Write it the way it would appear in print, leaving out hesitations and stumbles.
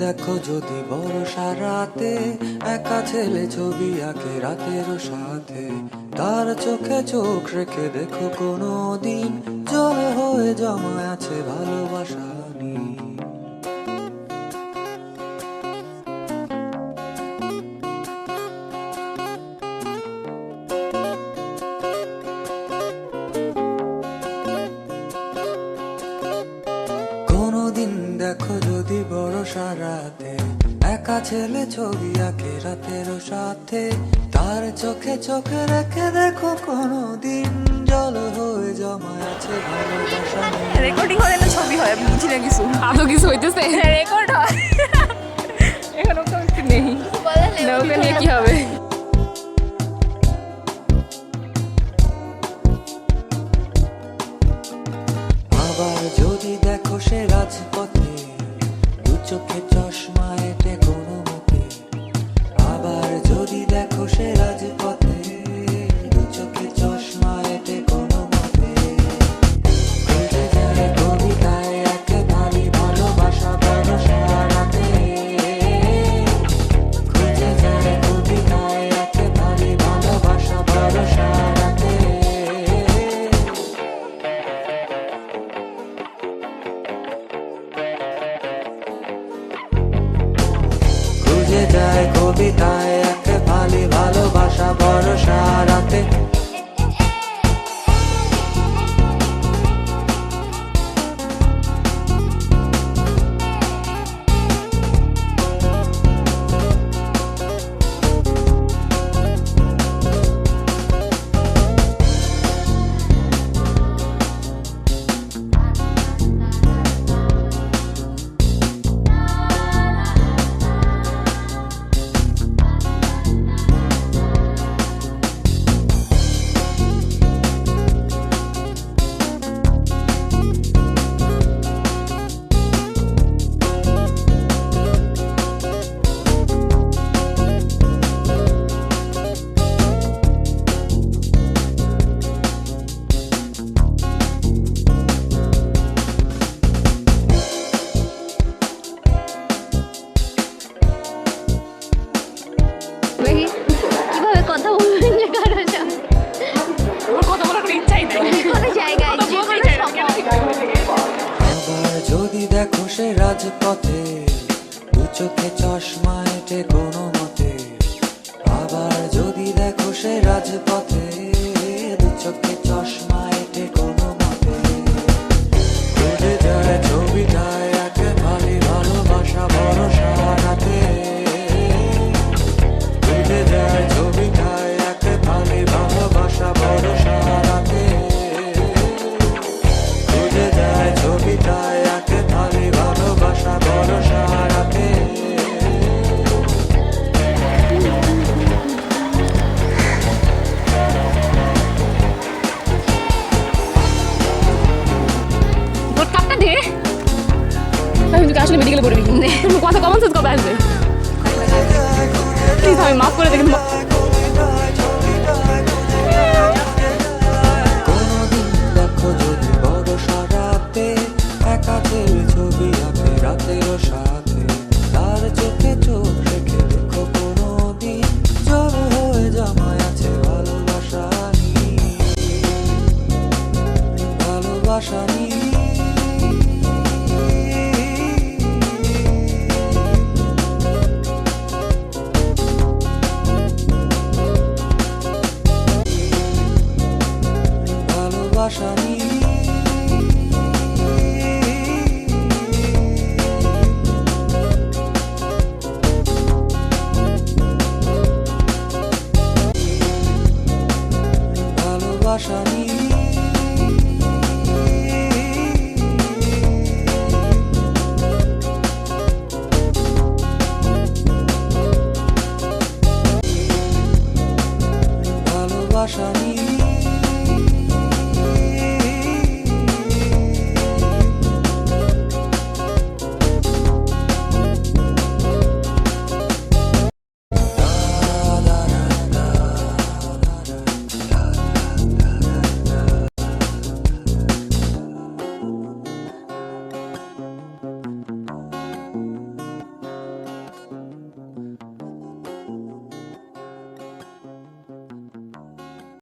দেখো যদি বর্ষা রাতে একা ছেলে ছবি আঁকে রাতের সাথে, তার চোখে চোখ রেখে দেখো কোনো দিন জল হয়ে জমা আছে ভালোবাসা নিয়ে। কোনদিন দেখো যদি বর্ষা রাতে একা ছেলে ছবি আঁকে রাতের সাথে, তার চোখে চোখে রেখে দেখো কোনদিন জল হয়ে জমা আছে ভালোবাসা। রেকর্ডিং হয় না ছবি হয়, আমি বুঝি না কিছু। আরো কিছু হইতেছে, রেকর্ড হয় এখন তো একটু নেই, ওকে নিয়ে কি হবে? আবার যদি দেখো সে রাজপথে দু চোখে চশমা এঁটে কোনো মতে, আবার যদি দেখো সে রাজপথে দু চোখে চশমা এঁটে কোনো মতে, খুঁজে যায় কবিতায় একে ভালি ভালোবাসা ভরসা রাতে, খুঁজে যায় কবিতায় একে ভালি ভালোবাসা ভরসা রাতে। খুঁজে যায় কবিতায় একে ভালি ভালোবাসা ভরসা রাতে। কিভাবে কথা বলবেন যে কারো সাথে? ওর কথা বলার কোনো ইচ্ছাই নাই, কোনো জায়গায় কথা যে বলতেই কোনো চাই না, কেন ঠিক সময়। করে থেকে। আবার যদি দেখো সে রাজপথে দু চোখে চশমা এঁটে কোনো মতে, আবার যদি দেখো সে রাজপথে দু চোখে চশমা এঁটে কোনো মতে, খুঁজে যায় ছবিটায় একে ভালি ভালোবাসা ভরসা রাতে, খুঁজে যায় ছবিটায় একে ভালি ভালোবাসা ভরসা রাতে, খুঁজে যায় ছবিটায় একে ভালি ভালোবাসা ভরসা রাতে। ওর কাপটা দে, আমি তোকে আসলে মেডিকেলে পড়বি, তুমি কথা কমন সেন্স কবে আসবে? প্লিজ আমি মাফ করে দেখেন। কোনদিন দেখো যদি বর্ষা রাতে একা ছেলে ছবি আঁকে রাতের সাথে,